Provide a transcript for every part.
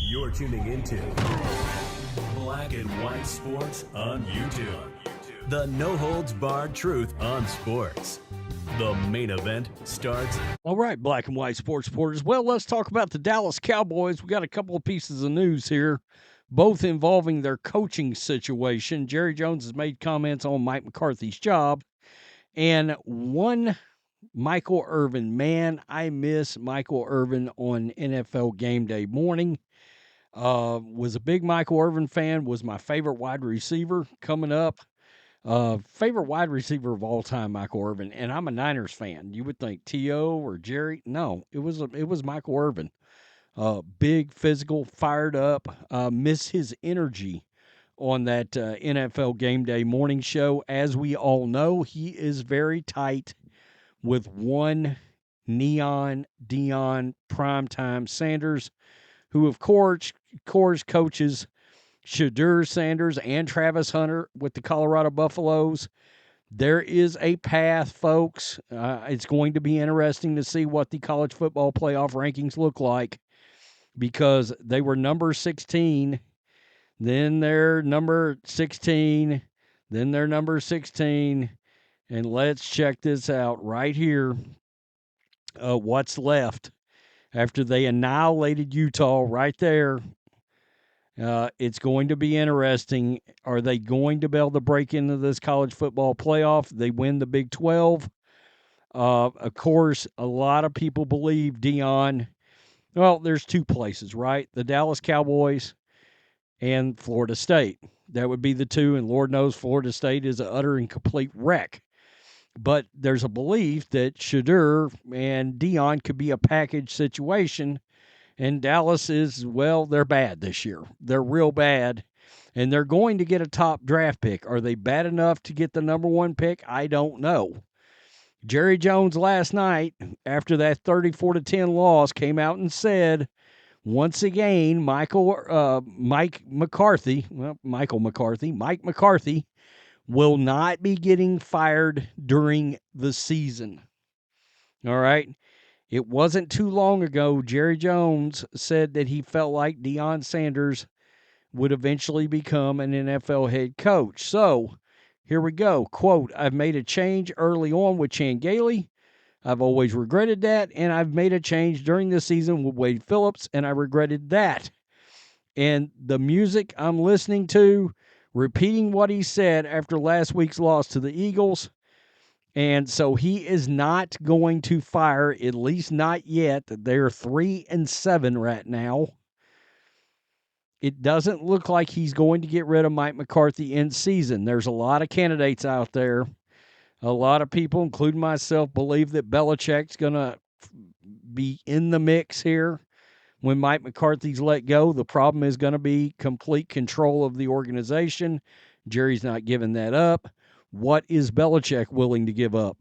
You're tuning into Black and White Sports on YouTube. The no-holds-barred truth on sports. The main event starts. All right, Black and White Sports supporters. Well, let's talk about the Dallas Cowboys. We got a couple of pieces of news here, both involving their coaching situation. Jerry Jones has made comments on Mike McCarthy's job. And one, Michael Irvin. Man, I miss Michael Irvin on NFL game day morning. Was a big Michael Irvin fan, was my favorite wide receiver coming up. Favorite wide receiver of all time, Michael Irvin, and I'm a Niners fan. You would think T.O. or Jerry. No, it was Michael Irvin. Big, physical, fired up. Miss his energy on that NFL Game Day morning show. As we all know, he is very tight with one Neon Deion Primetime Sanders, who of course coaches Shedeur Sanders and Travis Hunter with the Colorado Buffaloes. There is a path, folks. It's going to be interesting to see what the college football playoff rankings look like, because they were number 16, then they're number 16, then they're number 16, and let's check this out right here. What's left after they annihilated Utah right there. It's going to be interesting. Are they going to be able to break into this college football playoff? They win the Big 12. Of course, a lot of people believe Deion. Well, there's two places, right? The Dallas Cowboys and Florida State. That would be the two, and Lord knows Florida State is an utter and complete wreck. But there's a belief that Shedeur and Deion could be a package situation. And Dallas is, well, they're bad this year. They're real bad. And they're going to get a top draft pick. Are they bad enough to get the number one pick? I don't know. Jerry Jones last night, after that 34-10 loss, came out and said, once again, Mike McCarthy will not be getting fired during the season. All right? It wasn't too long ago, Jerry Jones said that he felt like Deion Sanders would eventually become an NFL head coach. So, here we go. Quote, I've made a change early on with Chan Gailey. I've always regretted that, and I've made a change during the season with Wade Phillips, and I regretted that. And the music I'm listening to, repeating what he said after last week's loss to the Eagles. And so he is not going to fire, at least not yet. They're 3-7 right now. It doesn't look like he's going to get rid of Mike McCarthy in season. There's a lot of candidates out there. A lot of people, including myself, believe that Belichick's going to be in the mix here when Mike McCarthy's let go. The problem is going to be complete control of the organization. Jerry's not giving that up. What is Belichick willing to give up?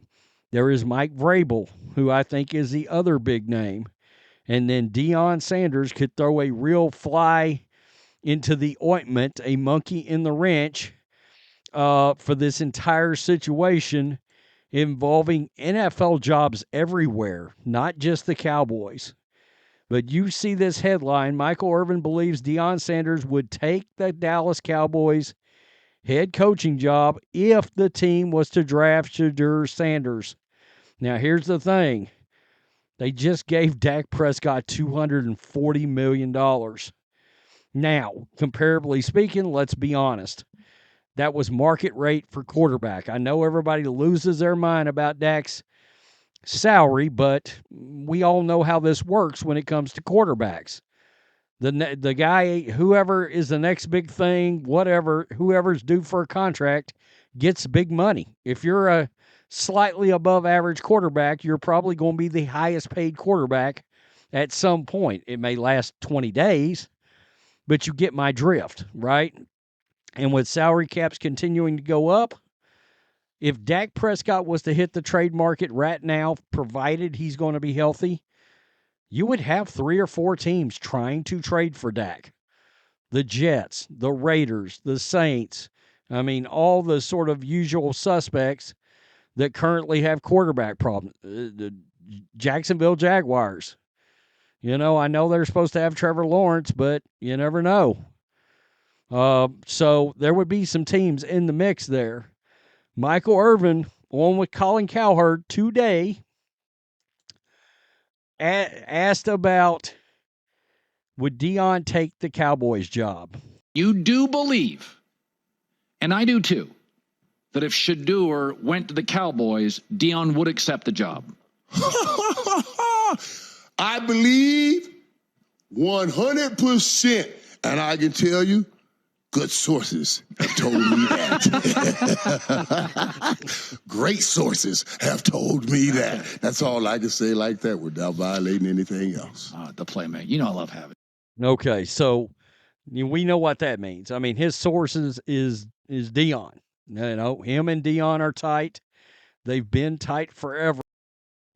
There is Mike Vrabel, who I think is the other big name. And then Deion Sanders could throw a real fly into the ointment, a monkey in the wrench, for this entire situation involving NFL jobs everywhere, not just the Cowboys. But you see this headline, Michael Irvin believes Deion Sanders would take the Dallas Cowboys head coaching job if the team was to draft Shedeur Sanders. Now, here's the thing. They just gave Dak Prescott $240 million. Now, comparably speaking, let's be honest. That was market rate for quarterback. I know everybody loses their mind about Dak's salary, but we all know how this works when it comes to quarterbacks. The guy, whoever is the next big thing, whatever, whoever's due for a contract gets big money. If you're a slightly above average quarterback, you're probably going to be the highest paid quarterback at some point. It may last 20 days, but you get my drift, right? And with salary caps continuing to go up, if Dak Prescott was to hit the trade market right now, provided he's going to be healthy, you would have 3 or 4 teams trying to trade for Dak. The Jets, the Raiders, the Saints. I mean, all the sort of usual suspects that currently have quarterback problems. The Jacksonville Jaguars. I know they're supposed to have Trevor Lawrence, but you never know. So there would be some teams in the mix there. Michael Irvin, on with Colin Cowherd today, asked about would Deion take the Cowboys job? You do believe, and I do too, that if Shedeur went to the Cowboys, Deion would accept the job. I believe 100%. And I can tell you, good sources have told me that. Great sources have told me that. That's all I can say like that without violating anything else. The playmate. You know I love having. Okay, so we know what that means. I mean, his sources is Deion. Him and Deion are tight. They've been tight forever.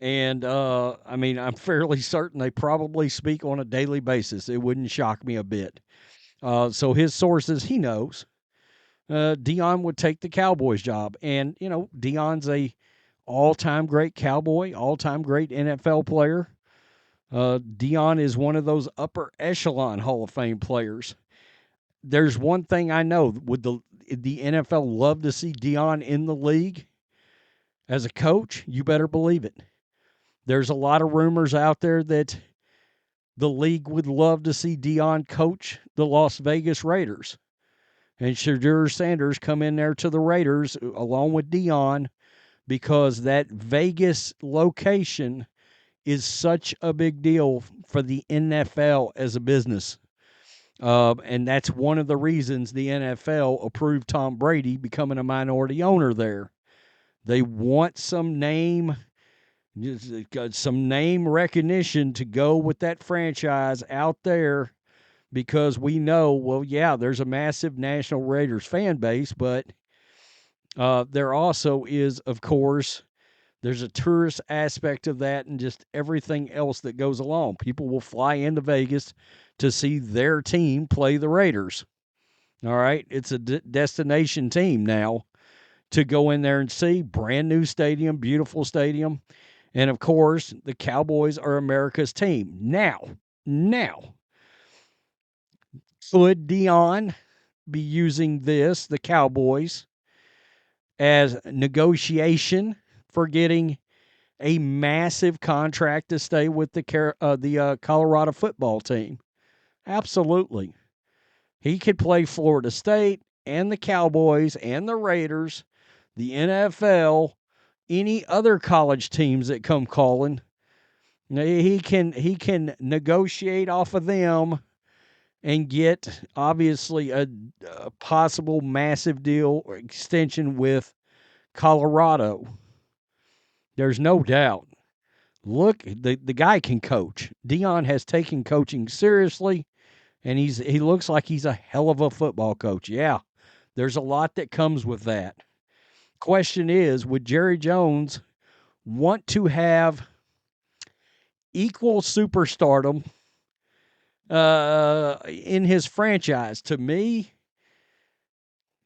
And, I'm fairly certain they probably speak on a daily basis. It wouldn't shock me a bit. So his sources, he knows. Deion would take the Cowboys job. And, Deion's a all-time great Cowboy, all-time great NFL player. Deion is one of those upper echelon Hall of Fame players. There's one thing I know. Would the NFL love to see Deion in the league as a coach? You better believe it. There's a lot of rumors out there that the league would love to see Deion coach the Las Vegas Raiders. And Shedeur Sanders come in there to the Raiders along with Deion because that Vegas location is such a big deal for the NFL as a business. And that's one of the reasons the NFL approved Tom Brady becoming a minority owner there. They want some name recognition to go with that franchise out there because we know, there's a massive national Raiders fan base, but there also is, of course, there's a tourist aspect of that and just everything else that goes along. People will fly into Vegas to see their team play the Raiders. All right? It's a destination team now to go in there and see. Brand new stadium, beautiful stadium. And, of course, the Cowboys are America's team. Now, could Deion be using the Cowboys, as negotiation for getting a massive contract to stay with the Colorado football team? Absolutely. He could play Florida State and the Cowboys and the Raiders, the NFL, any other college teams that come calling. He can negotiate off of them and get, obviously, a possible massive deal or extension with Colorado. There's no doubt. Look, the guy can coach. Deion has taken coaching seriously, and he looks like he's a hell of a football coach. Yeah, there's a lot that comes with that. Question is, would Jerry Jones want to have equal superstardom in his franchise? To me,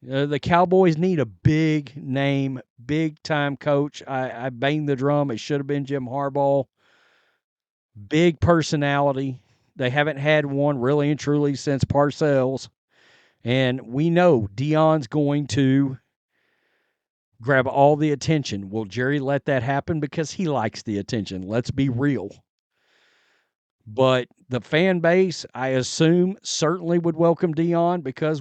the Cowboys need a big name, big-time coach. I banged the drum. It should have been Jim Harbaugh. Big personality. They haven't had one really and truly since Parcells. And we know Deion's going to grab all the attention. Will Jerry let that happen? Because he likes the attention. Let's be real. But the fan base, I assume, certainly would welcome Deion because,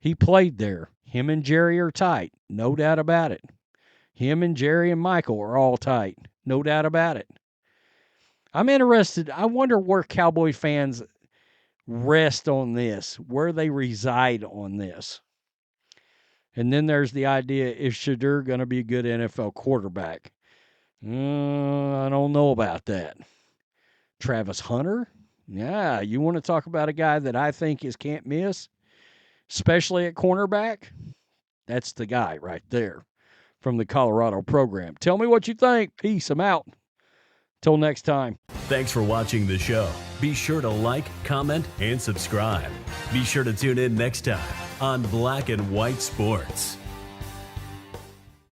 he played there. Him and Jerry are tight. No doubt about it. Him and Jerry and Michael are all tight. No doubt about it. I'm interested. I wonder where Cowboy fans rest on this, where they reside on this. And then there's the idea, is Shedeur going to be a good NFL quarterback? I don't know about that. Travis Hunter? Yeah, you want to talk about a guy that I think is can't miss, especially at cornerback? That's the guy right there from the Colorado program. Tell me what you think. Peace. I'm out. Till next time. Thanks for watching the show. Be sure to like, comment, and subscribe. Be sure to tune in next time on Black and White Sports.